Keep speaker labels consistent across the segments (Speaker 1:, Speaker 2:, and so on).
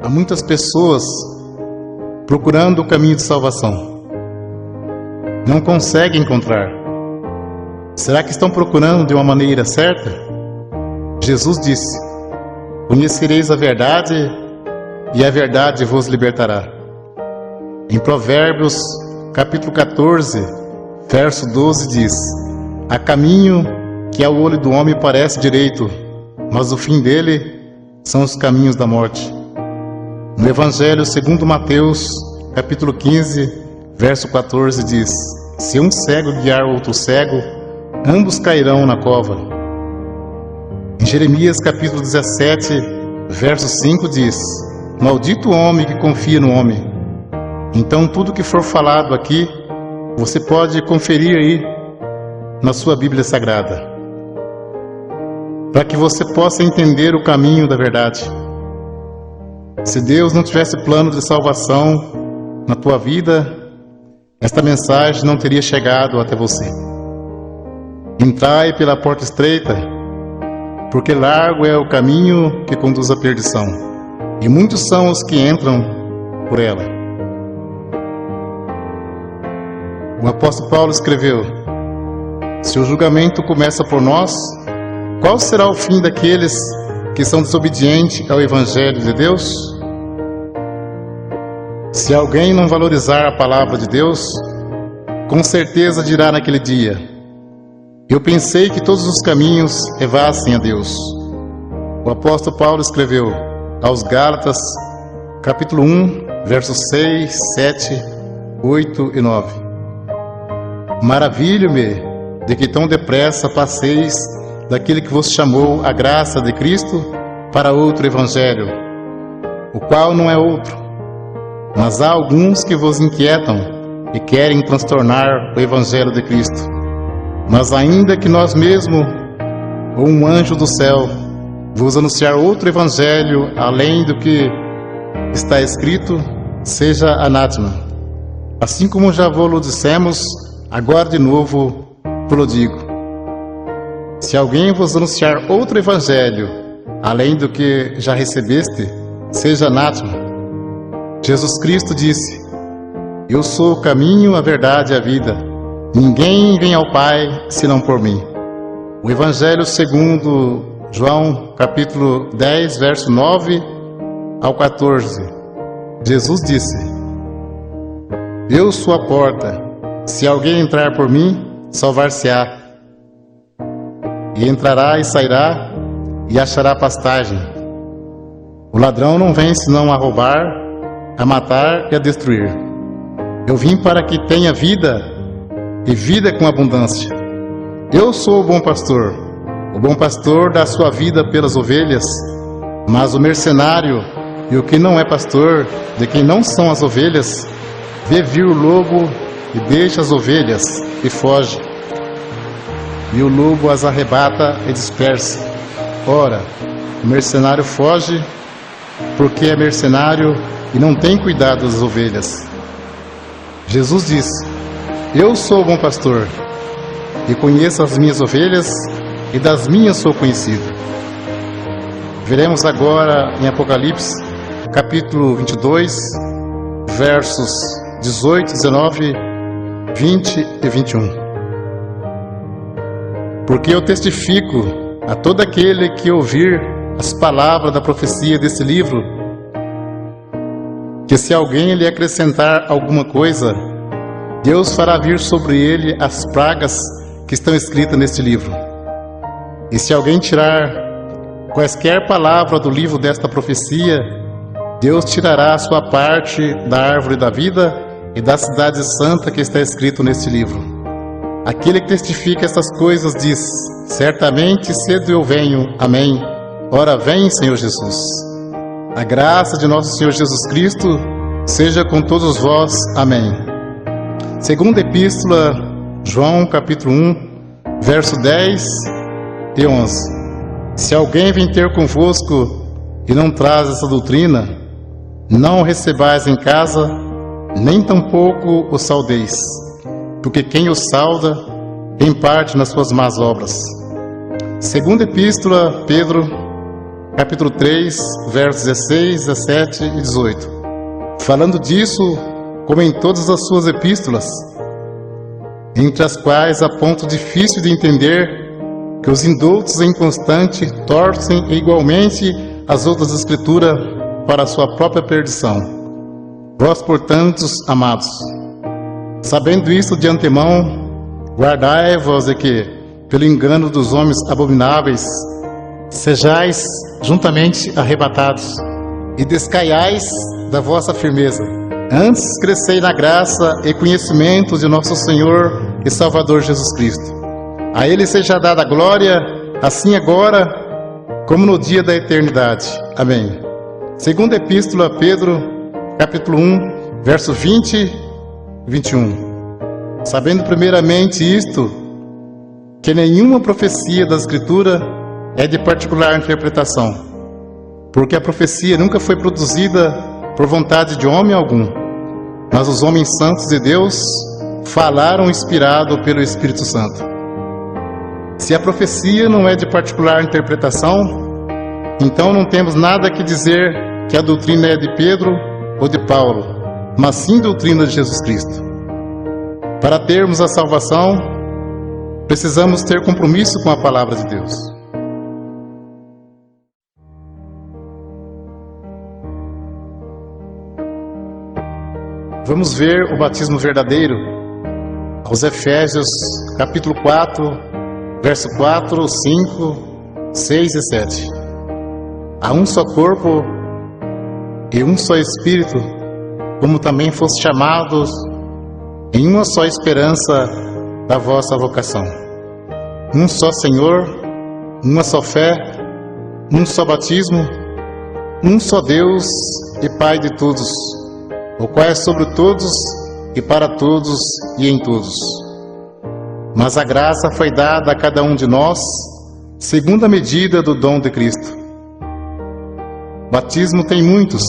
Speaker 1: Há muitas pessoas procurando o caminho de salvação. Não conseguem encontrar. Será que estão procurando de uma maneira certa? Jesus disse: conhecereis a verdade e a verdade vos libertará. Em Provérbios, capítulo 14, verso 12 diz: há caminho que ao olho do homem parece direito, mas o fim dele são os caminhos da morte. No Evangelho segundo Mateus, capítulo 15, verso 14 diz: se um cego guiar outro cego, ambos cairão na cova. Em Jeremias capítulo 17, verso 5 diz: maldito o homem que confia no homem. Então tudo que for falado aqui, você pode conferir aí na sua Bíblia Sagrada, para que você possa entender o caminho da verdade. Se Deus não tivesse plano de salvação na tua vida, esta mensagem não teria chegado até você. Entrai pela porta estreita, porque largo é o caminho que conduz à perdição, e muitos são os que entram por ela. O apóstolo Paulo escreveu: se o julgamento começa por nós, qual será o fim daqueles que são desobedientes ao Evangelho de Deus? Se alguém não valorizar a palavra de Deus, com certeza dirá naquele dia: eu pensei que todos os caminhos levassem a Deus. O apóstolo Paulo escreveu aos Gálatas, capítulo 1, versos 6, 7, 8 e 9: maravilho-me de que tão depressa passeis daquele que vos chamou a graça de Cristo para outro evangelho, o qual não é outro. Mas há alguns que vos inquietam e querem transtornar o evangelho de Cristo. Mas ainda que nós mesmos, ou um anjo do céu, vos anunciar outro evangelho além do que está escrito, seja anátema. Assim como já vos dissemos, agora de novo vos digo: se alguém vos anunciar outro evangelho além do que já recebeste, seja anátema. Jesus Cristo disse: eu sou o caminho, a verdade e a vida. Ninguém vem ao Pai senão por mim. O Evangelho segundo João, capítulo 10, verso 9 ao 14. Jesus disse: eu sou a porta. Se alguém entrar por mim, salvar-se-á. E entrará e sairá e achará pastagem. O ladrão não vem senão a roubar, a matar e a destruir. Eu vim para que tenha vida, e vida com abundância. Eu sou o bom pastor. O bom pastor dá sua vida pelas ovelhas. Mas o mercenário e o que não é pastor, de quem não são as ovelhas, vê vir o lobo e deixa as ovelhas e foge. E o lobo as arrebata e dispersa. Ora, o mercenário foge porque é mercenário e não tem cuidado das ovelhas. Jesus disse: eu sou o bom pastor, e conheço as minhas ovelhas, e das minhas sou conhecido. Veremos agora em Apocalipse, capítulo 22, versos 18, 19, 20 e 21. Porque eu testifico a todo aquele que ouvir as palavras da profecia desse livro, que se alguém lhe acrescentar alguma coisa, Deus fará vir sobre ele as pragas que estão escritas neste livro. E se alguém tirar quaisquer palavra do livro desta profecia, Deus tirará a sua parte da árvore da vida e da cidade santa que está escrito neste livro. Aquele que testifica estas coisas diz: certamente cedo eu venho. Amém. Ora vem, Senhor Jesus. A graça de nosso Senhor Jesus Cristo seja com todos vós. Amém. Segunda Epístola, João, capítulo 1, verso 10 e 11. Se alguém vem ter convosco e não traz essa doutrina, não o recebais em casa, nem tampouco o saudeis, porque quem o sauda tem parte nas suas más obras. Segunda Epístola, Pedro, capítulo 3, versos 16, 17 e 18. Falando disso, como em todas as suas epístolas, entre as quais há ponto difícil de entender, que os indoutos em constante torcem igualmente as outras escrituras para a sua própria perdição. Vós, portanto, amados, sabendo isto de antemão, guardai-vos de que, pelo engano dos homens abomináveis, sejais juntamente arrebatados, e descaiais da vossa firmeza. Antes crescei na graça e conhecimento de nosso Senhor e Salvador Jesus Cristo. A Ele seja dada a glória, assim agora, como no dia da eternidade. Amém. Segunda Epístola a Pedro, capítulo 1, verso 20 e 21. Sabendo primeiramente isto, que nenhuma profecia da Escritura é de particular interpretação, porque a profecia nunca foi produzida por vontade de homem algum, mas os homens santos de Deus falaram inspirado pelo Espírito Santo. Se a profecia não é de particular interpretação, então não temos nada que dizer que a doutrina é de Pedro ou de Paulo, mas sim doutrina de Jesus Cristo. Para termos a salvação, precisamos ter compromisso com a palavra de Deus. Vamos ver o batismo verdadeiro aos Efésios, capítulo 4, verso 4, 5, 6 e 7. Há um só corpo e um só Espírito, como também foste chamados em uma só esperança da vossa vocação. Um só Senhor, uma só fé, um só batismo, um só Deus e Pai de todos, o qual é sobre todos e para todos e em todos. Mas a graça foi dada a cada um de nós, segundo a medida do dom de Cristo. Batismo tem muitos,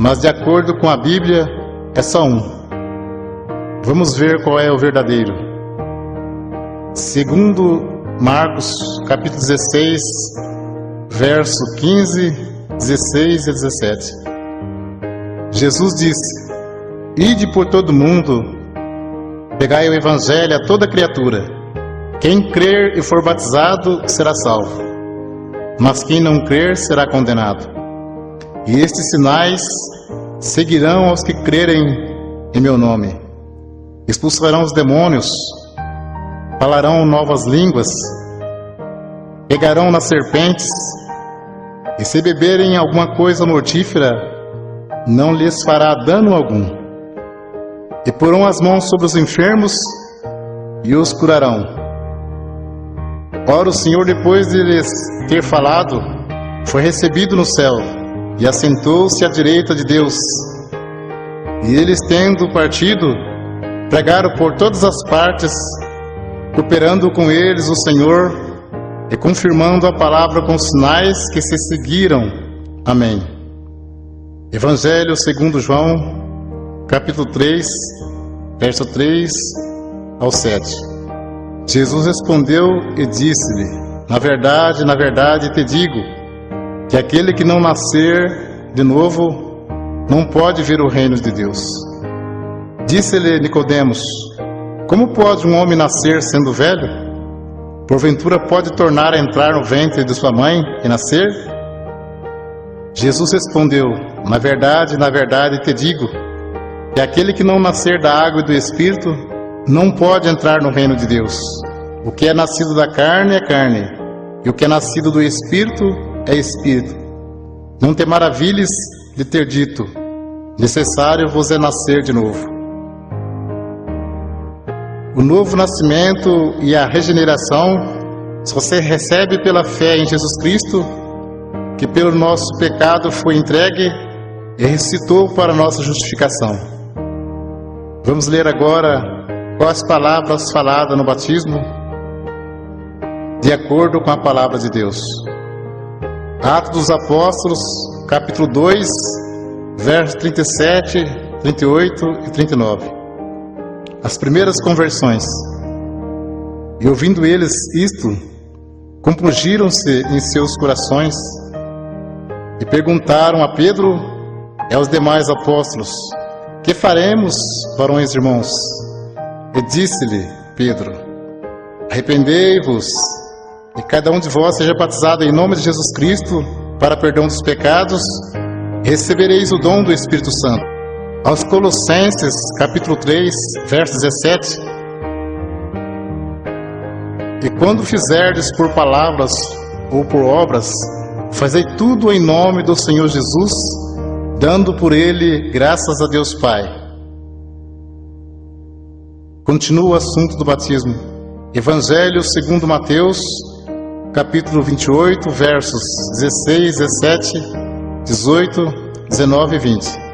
Speaker 1: mas de acordo com a Bíblia, é só um. Vamos ver qual é o verdadeiro. Segundo Marcos, capítulo 16, verso 15, 16 e 17. Jesus disse: Ide por todo mundo, pregai o Evangelho a toda criatura. Quem crer e for batizado será salvo, mas quem não crer será condenado. E estes sinais seguirão aos que crerem em meu nome. Expulsarão os demônios, falarão novas línguas, pegarão nas serpentes, e se beberem alguma coisa mortífera, não lhes fará dano algum. E porão as mãos sobre os enfermos e os curarão. Ora, o Senhor, depois de lhes ter falado, foi recebido no céu e assentou-se à direita de Deus. E eles, tendo partido, pregaram por todas as partes, cooperando com eles o Senhor e confirmando a palavra com sinais que se seguiram. Amém. Evangelho segundo João, capítulo 3, verso 3 ao 7. Jesus respondeu e disse-lhe: na verdade te digo, que aquele que não nascer de novo não pode ver o reino de Deus. Disse-lhe Nicodemos: como pode um homem nascer sendo velho? Porventura pode tornar a entrar no ventre de sua mãe e nascer? Jesus respondeu: na verdade te digo, que aquele que não nascer da água e do Espírito não pode entrar no reino de Deus. O que é nascido da carne é carne, e o que é nascido do Espírito é Espírito. Não te maravilhes de ter dito: necessário vos é nascer de novo. O novo nascimento e a regeneração só se recebe pela fé em Jesus Cristo, que pelo nosso pecado foi entregue e ressuscitou para nossa justificação. Vamos ler agora quais palavras faladas no batismo, de acordo com a palavra de Deus. Atos dos Apóstolos, capítulo 2, versos 37, 38 e 39. As primeiras conversões. E ouvindo eles isto, compungiram-se em seus corações E perguntaram a Pedro e aos demais apóstolos: que faremos, varões irmãos? E disse-lhe Pedro: arrependei-vos, e cada um de vós seja batizado em nome de Jesus Cristo para perdão dos pecados, e recebereis o dom do Espírito Santo. Aos Colossenses, capítulo 3, verso 17: e quando fizerdes por palavras ou por obras, fazei tudo em nome do Senhor Jesus, dando por ele graças a Deus Pai. Continua o assunto do batismo. Evangelho segundo Mateus, capítulo 28, versos 16, 17, 18, 19 e 20.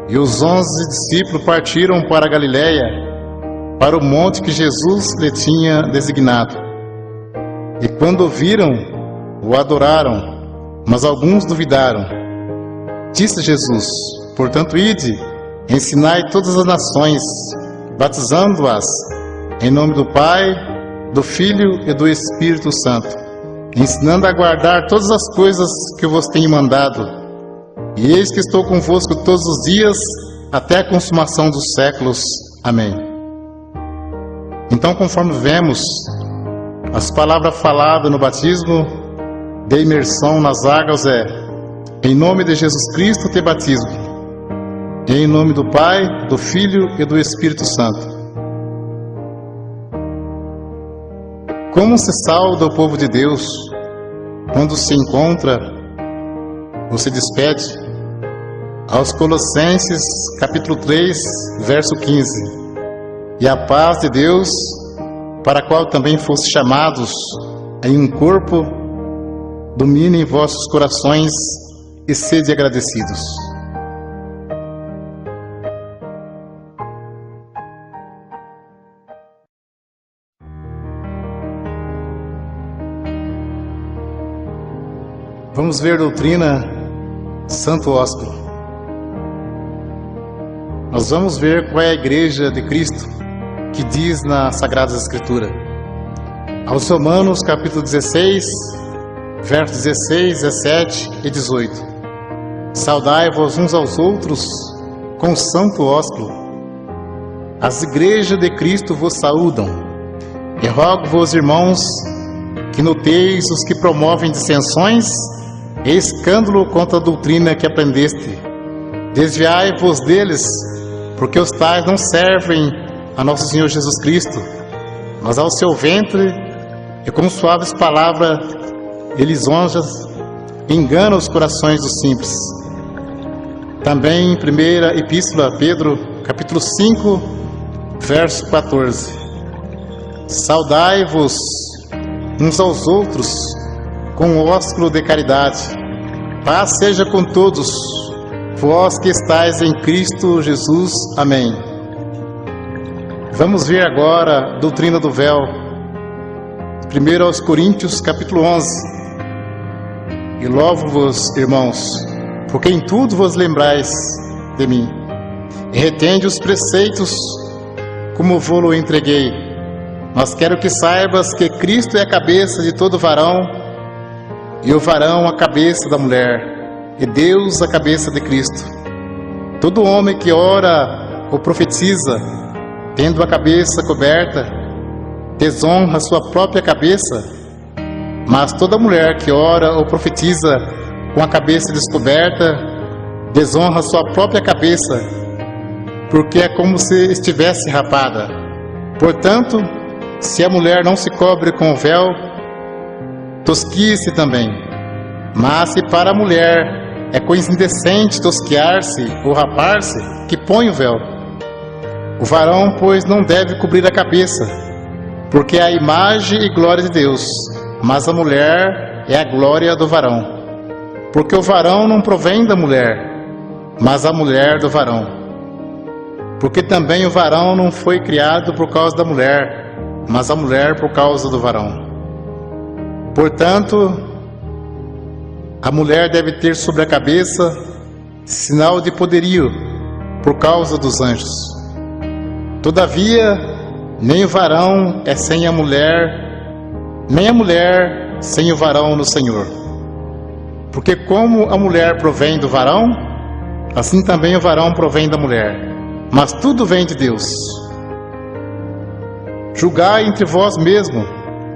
Speaker 1: E os 11 discípulos partiram para a Galiléia, para o monte que Jesus lhe tinha designado. E quando o viram, o adoraram, mas alguns duvidaram. Disse Jesus: portanto, ide, ensinai todas as nações, batizando-as em nome do Pai, do Filho e do Espírito Santo, ensinando a guardar todas as coisas que eu vos tenho mandado. E eis que estou convosco todos os dias, até a consumação dos séculos. Amém. Então, conforme vemos, as palavras faladas no batismo de imersão nas águas é: em nome de Jesus Cristo te batismo, e em nome do Pai, do Filho e do Espírito Santo. Como se sauda o povo de Deus quando se encontra ou se despede? Aos Colossenses, capítulo 3, verso 15: e a paz de Deus, para a qual também foste chamados em um corpo, domine em vossos corações e sede agradecidos. Vamos ver doutrina Santo Ósculo. Nós vamos ver qual é a igreja de Cristo que diz na Sagrada Escritura. Aos Romanos, capítulo 16, versos 16, 17 e 18: saudai-vos uns aos outros com o santo ósculo. As igrejas de Cristo vos saúdam. E rogo-vos, irmãos, que noteis os que promovem dissensões e escândalo contra a doutrina que aprendeste. Desviai-vos deles, porque os tais não servem a nosso Senhor Jesus Cristo, mas ao seu ventre, e com suaves palavras e lisonjas enganam os corações dos simples. Também em primeira epístola a Pedro, capítulo 5, verso 14: saudai-vos uns aos outros com o ósculo de caridade. Paz seja com todos, vós que estáis em Cristo Jesus. Amém. Vamos ver agora a doutrina do véu. 1 aos Coríntios, capítulo 11: e louvo-vos, irmãos, porque em tudo vos lembrais de mim, e retende os preceitos como vou-lo entreguei. Mas quero que saibas que Cristo é a cabeça de todo varão, e o varão a cabeça da mulher, e Deus a cabeça de Cristo. Todo homem que ora ou profetiza, tendo a cabeça coberta, desonra sua própria cabeça, mas toda mulher que ora ou profetiza com a cabeça descoberta, desonra sua própria cabeça, porque é como se estivesse rapada. Portanto, se a mulher não se cobre com o véu, tosquie-se também. Mas se para a mulher é coisa indecente tosquear-se ou rapar-se, que põe o véu. O varão, pois, não deve cobrir a cabeça, porque é a imagem e glória de Deus, mas a mulher é a glória do varão. Porque o varão não provém da mulher, mas a mulher do varão. Porque também o varão não foi criado por causa da mulher, mas a mulher por causa do varão. Portanto, a mulher deve ter sobre a cabeça sinal de poderio por causa dos anjos. Todavia, nem o varão é sem a mulher, nem a mulher sem o varão no Senhor. Porque como a mulher provém do varão, assim também o varão provém da mulher. Mas tudo vem de Deus. Julgai entre vós mesmo.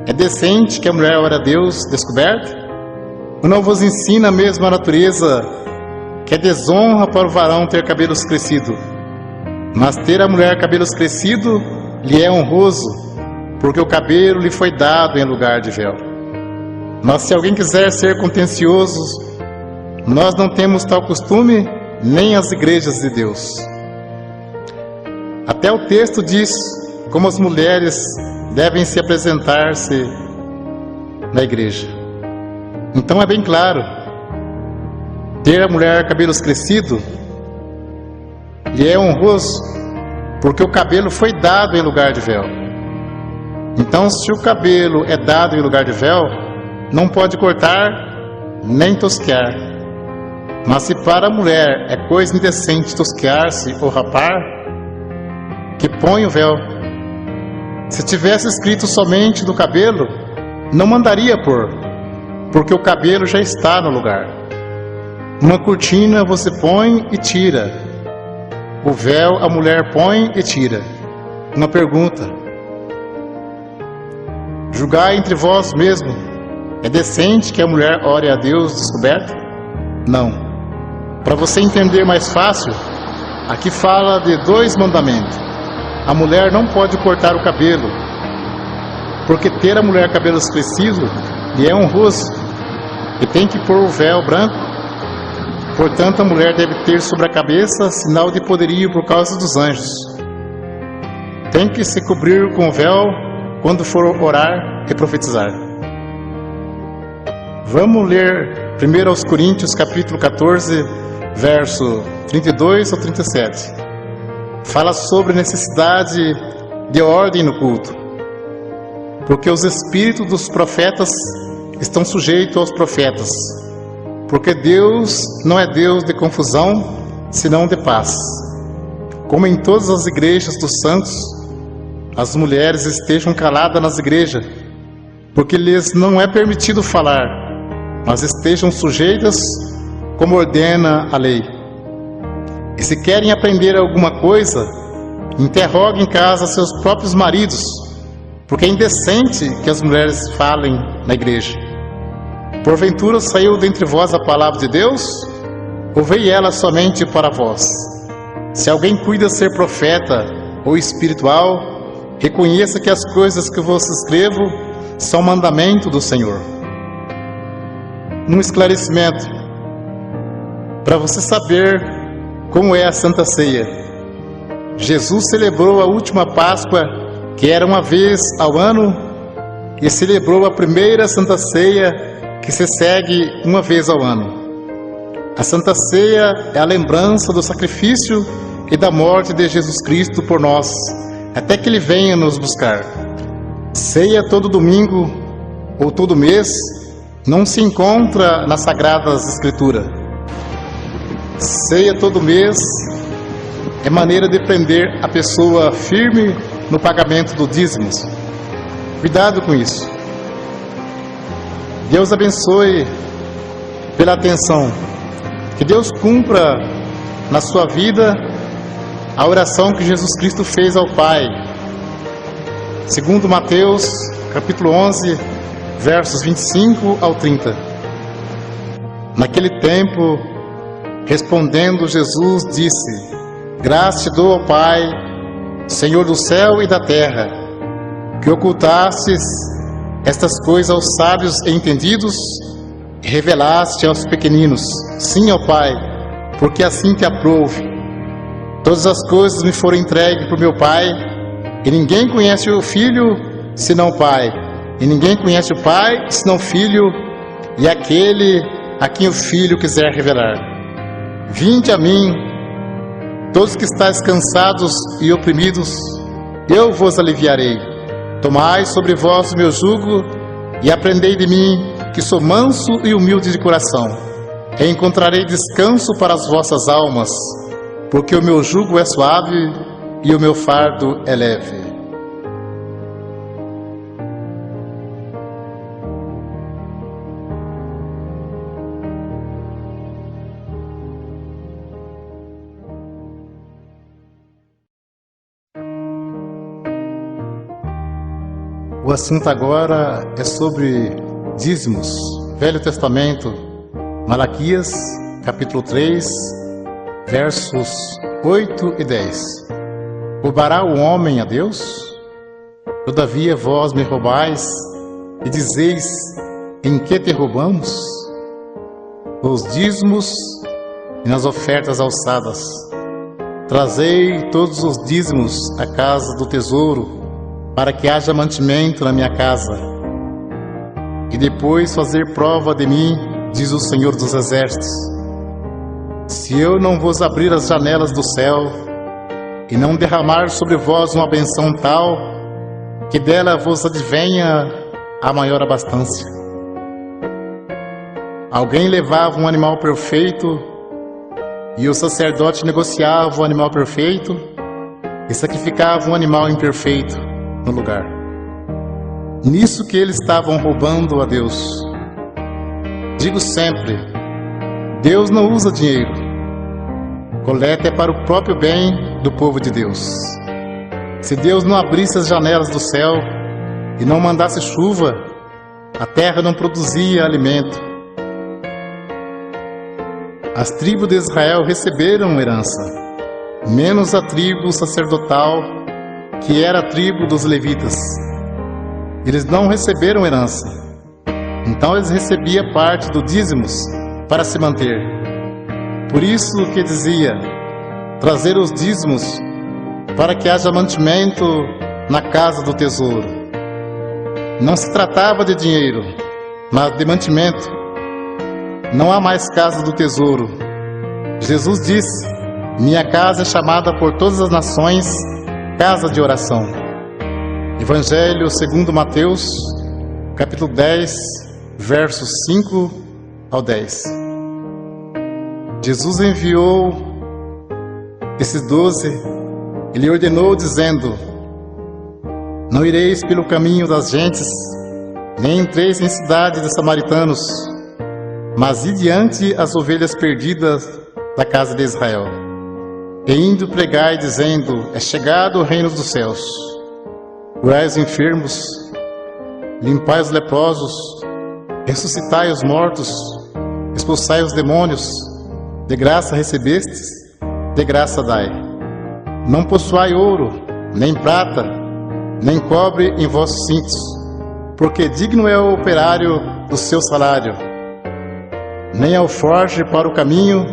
Speaker 1: É decente que a mulher ore a Deus descoberta? Ou não vos ensina mesmo a natureza que é desonra para o varão ter cabelos crescidos? Mas ter a mulher cabelos crescidos lhe é honroso, porque o cabelo lhe foi dado em lugar de véu. Mas se alguém quiser ser contencioso, nós não temos tal costume, nem as igrejas de Deus. Até o texto diz como as mulheres devem se apresentar-se na igreja. Então é bem claro, ter a mulher cabelos crescidos lhe é honroso, porque o cabelo foi dado em lugar de véu. Então, se o cabelo é dado em lugar de véu, não pode cortar nem tosquear. Mas se para a mulher é coisa indecente tosquear-se ou rapar, que põe o véu. Se tivesse escrito somente do cabelo, não mandaria pôr, porque o cabelo já está no lugar. Uma cortina você põe e tira. O véu a mulher põe e tira. Uma pergunta: julgai entre vós mesmo. É decente que a mulher ore a Deus descoberta? Não. Para você entender mais fácil, aqui fala de 2 mandamentos. A mulher não pode cortar o cabelo, porque ter a mulher cabelos crescidos lhe é honroso, e tem que pôr o véu branco. Portanto, a mulher deve ter sobre a cabeça sinal de poderio por causa dos anjos. Tem que se cobrir com o véu quando for orar e profetizar. Vamos ler 1 Coríntios capítulo 14, verso 32 ao 37. Fala sobre a necessidade de ordem no culto, porque os espíritos dos profetas estão sujeitos aos profetas, porque Deus não é Deus de confusão, senão de paz. Como em todas as igrejas dos santos, as mulheres estejam caladas nas igrejas, porque lhes não é permitido falar, mas estejam sujeitas como ordena a lei. E se querem aprender alguma coisa, interroguem em casa seus próprios maridos, porque é indecente que as mulheres falem na igreja. Porventura saiu dentre vós a palavra de Deus? Ou veio ela somente para vós? Se alguém cuida ser profeta ou espiritual, reconheça que as coisas que vos escrevo são mandamento do Senhor. Um esclarecimento, para você saber como é a Santa Ceia. Jesus celebrou a última Páscoa, que era uma vez ao ano, e celebrou a primeira Santa Ceia, que se segue uma vez ao ano. A Santa Ceia é a lembrança do sacrifício e da morte de Jesus Cristo por nós, até que Ele venha nos buscar. Ceia todo domingo ou todo mês não se encontra nas Sagradas Escrituras. Ceia todo mês é maneira de prender a pessoa firme no pagamento do dízimos. Cuidado com isso. Deus abençoe pela atenção. Que Deus cumpra na sua vida a oração que Jesus Cristo fez ao Pai. Segundo Mateus, capítulo 11, versos 25 ao 30. Naquele tempo, respondendo Jesus, disse: Graças te dou, ó Pai, Senhor do céu e da terra, que ocultastes estas coisas aos sábios e entendidos e revelaste aos pequeninos. Sim, ó Pai, porque assim te aprouve. Todas as coisas me foram entregues por meu Pai, e ninguém conhece o Filho senão o Pai, e ninguém conhece o Pai senão o Filho, e aquele a quem o Filho quiser revelar. Vinde a mim, todos que estáis cansados e oprimidos, eu vos aliviarei. Tomai sobre vós o meu jugo e aprendei de mim, que sou manso e humilde de coração, e encontrarei descanso para as vossas almas, porque o meu jugo é suave e o meu fardo é leve. O assunto agora é sobre dízimos. Velho Testamento, Malaquias, capítulo 3, versos 8 e 10. Roubará o homem a Deus? Todavia vós me roubais e dizeis: em que te roubamos? Nos dízimos e nas ofertas alçadas. Trazei todos os dízimos à casa do tesouro, para que haja mantimento na minha casa. E depois fazer prova de mim, diz o Senhor dos Exércitos, se eu não vos abrir as janelas do céu e não derramar sobre vós uma benção tal, que dela vos advenha a maior abastança. Alguém levava um animal perfeito e o sacerdote negociava o animal perfeito e sacrificava um animal imperfeito no lugar. Nisso que eles estavam roubando a Deus. Digo sempre, Deus não usa dinheiro. Coleta é para o próprio bem do povo de Deus. Se Deus não abrisse as janelas do céu e não mandasse chuva, a terra não produzia alimento. As tribos de Israel receberam herança, menos a tribo sacerdotal, que era a tribo dos levitas. Eles não receberam herança, então eles recebiam parte do dízimos para se manter. Por isso que dizia, trazer os dízimos para que haja mantimento na casa do tesouro. Não se tratava de dinheiro, mas de mantimento. Não há mais casa do tesouro. Jesus disse, minha casa é chamada por todas as nações casa de oração. Evangelho segundo Mateus, capítulo 10, versos 5 ao 10. Jesus enviou esses 12, ele ordenou dizendo, não ireis pelo caminho das gentes, nem entreis em cidade de samaritanos, mas ide diante as ovelhas perdidas da casa de Israel. E indo pregai, dizendo, é chegado o reino dos céus. Curai os enfermos, limpai os leprosos, ressuscitai os mortos, expulsai os demônios, de graça recebestes, de graça dai. Não possuai ouro, nem prata, nem cobre em vossos cintos, porque digno é o operário do seu salário. Nem alforje para o caminho,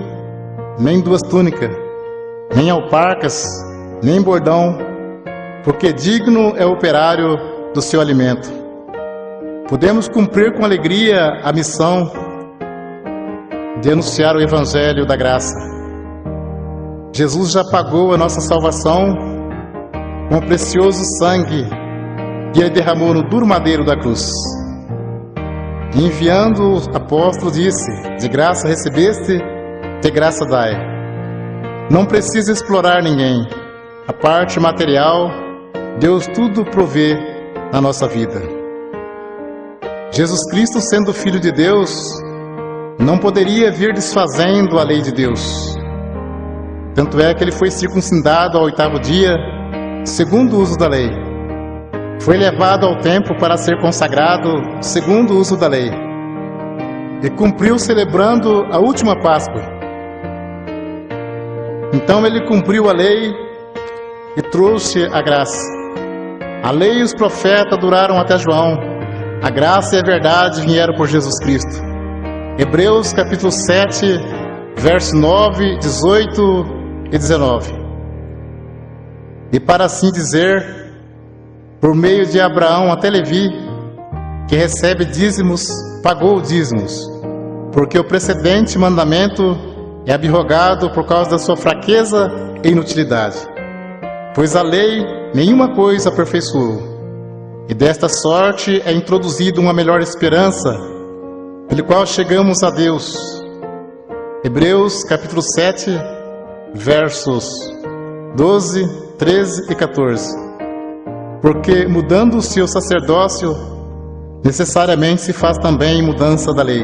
Speaker 1: nem duas túnicas, nem alparcas, nem bordão, porque digno é o operário do seu alimento. Podemos cumprir com alegria a missão de anunciar o Evangelho da graça. Jesus já pagou a nossa salvação com o precioso sangue que ele derramou no duro madeiro da cruz. E enviando o apóstolo disse, de graça recebeste, de graça dai. Não precisa explorar ninguém. A parte material, Deus tudo provê na nossa vida. Jesus Cristo, sendo Filho de Deus, não poderia vir desfazendo a lei de Deus. Tanto é que ele foi circuncidado ao 8º dia, segundo o uso da lei. Foi levado ao templo para ser consagrado, segundo o uso da lei. E cumpriu celebrando a última Páscoa. Então ele cumpriu a lei e trouxe a graça. A lei e os profetas duraram até João. A graça e a verdade vieram por Jesus Cristo. Hebreus capítulo 7, versos 9, 18 e 19. E para assim dizer, por meio de Abraão até Levi, que recebe dízimos, pagou dízimos, porque o precedente mandamento é abrogado por causa da sua fraqueza e inutilidade. Pois a lei nenhuma coisa aperfeiçoou, e desta sorte é introduzida uma melhor esperança, pelo qual chegamos a Deus. Hebreus capítulo 7, versos 12, 13 e 14. Porque mudando-se o sacerdócio, necessariamente se faz também mudança da lei.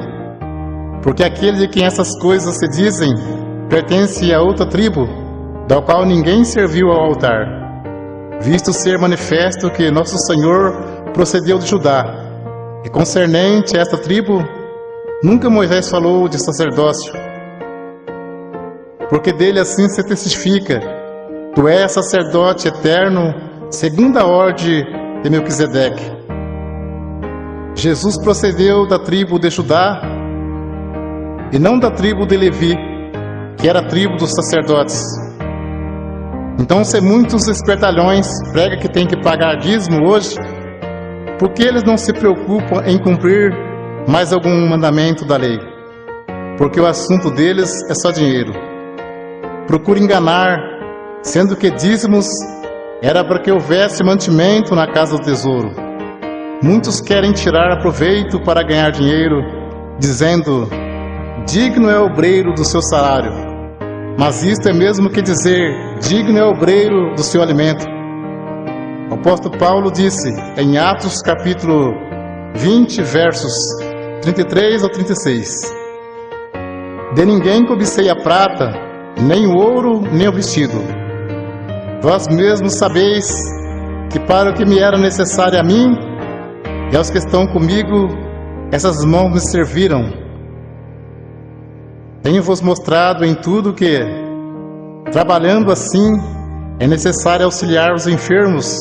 Speaker 1: Porque aquele de quem essas coisas se dizem, pertence a outra tribo, da qual ninguém serviu ao altar, visto ser manifesto que nosso Senhor procedeu de Judá, e concernente a esta tribo, nunca Moisés falou de sacerdócio, porque dele assim se testifica: tu és sacerdote eterno, segundo a ordem de Melquisedeque. Jesus procedeu da tribo de Judá, e não da tribo de Levi, que era a tribo dos sacerdotes. Então, se muitos espertalhões pregam que tem que pagar dízimo hoje, por que eles não se preocupam em cumprir mais algum mandamento da lei? Porque o assunto deles é só dinheiro. Procura enganar, sendo que dízimos era para que houvesse mantimento na casa do tesouro. Muitos querem tirar proveito para ganhar dinheiro, dizendo: digno é o obreiro do seu salário. Mas isto é mesmo que dizer: digno é o obreiro do seu alimento. O apóstolo Paulo disse em Atos capítulo 20, versos 33 ao 36: de ninguém cobicei a prata, nem o ouro, nem o vestido. Vós mesmos sabeis que para o que me era necessário a mim e aos que estão comigo, essas mãos me serviram. Tenho-vos mostrado em tudo que, trabalhando assim, é necessário auxiliar os enfermos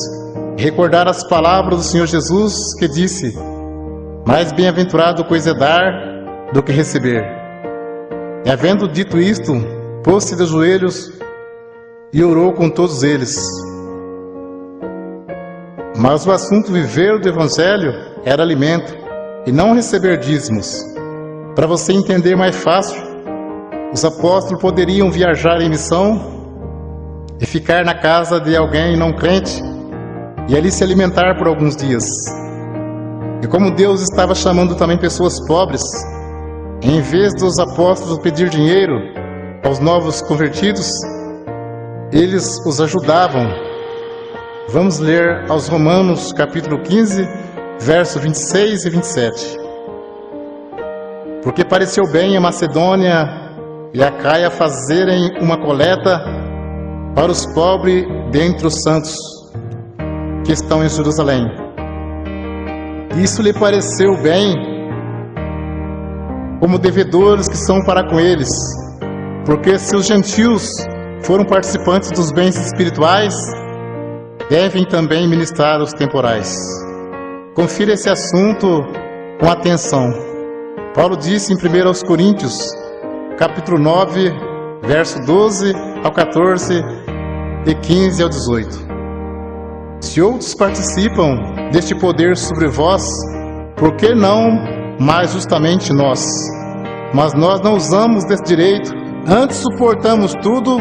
Speaker 1: e recordar as palavras do Senhor Jesus, que disse: mais bem-aventurado coisa é dar do que receber. E havendo dito isto, pôs-se de joelhos e orou com todos eles. Mas o assunto viver do Evangelho era alimento, e não receber dízimos. Para você entender mais fácil, os apóstolos poderiam viajar em missão e ficar na casa de alguém não crente e ali se alimentar por alguns dias. E como Deus estava chamando também pessoas pobres, em vez dos apóstolos pedir dinheiro aos novos convertidos, eles os ajudavam. Vamos ler aos Romanos capítulo 15, versos 26 e 27. Porque pareceu bem a Macedônia e a Caia fazerem uma coleta para os pobres dentre os santos que estão em Jerusalém. Isso lhe pareceu bem, como devedores que são para com eles, porque se os gentios foram participantes dos bens espirituais, devem também ministrar os temporais. Confira esse assunto com atenção. Paulo disse em 1 Coríntios, capítulo 9, verso 12 ao 14 e 15 ao 18. Se outros participam deste poder sobre vós, por que não mais justamente nós? Mas nós não usamos desse direito, antes suportamos tudo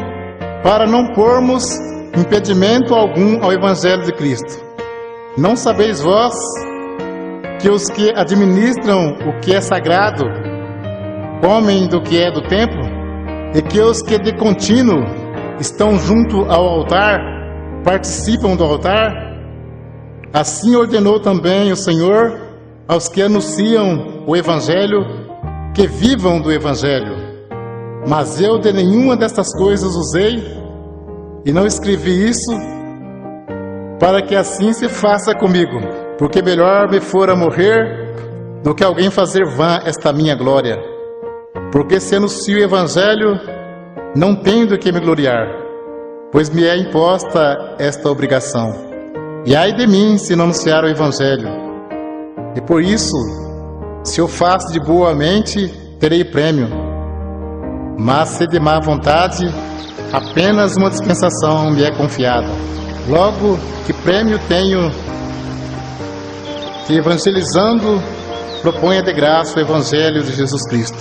Speaker 1: para não pormos impedimento algum ao Evangelho de Cristo. Não sabeis vós que os que administram o que é sagrado comem do que é do templo, e que os que de contínuo estão junto ao altar participam do altar? Assim ordenou também o Senhor aos que anunciam o Evangelho que vivam do Evangelho. Mas eu de nenhuma destas coisas usei, e não escrevi isso para que assim se faça comigo, porque melhor me fora morrer do que alguém fazer vã esta minha glória. Porque se anuncio o Evangelho, não tenho do que me gloriar, pois me é imposta esta obrigação. E ai de mim se não anunciar o Evangelho. E por isso, se eu faço de boa mente, terei prêmio. Mas se de má vontade, apenas uma dispensação me é confiada. Logo, que prêmio tenho que, evangelizando, proponha de graça o Evangelho de Jesus Cristo,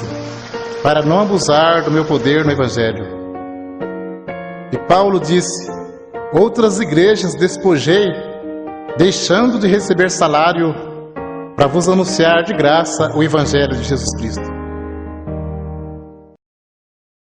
Speaker 1: para não abusar do meu poder no Evangelho. E Paulo disse: outras igrejas despojei, deixando de receber salário, para vos anunciar de graça o Evangelho de Jesus Cristo.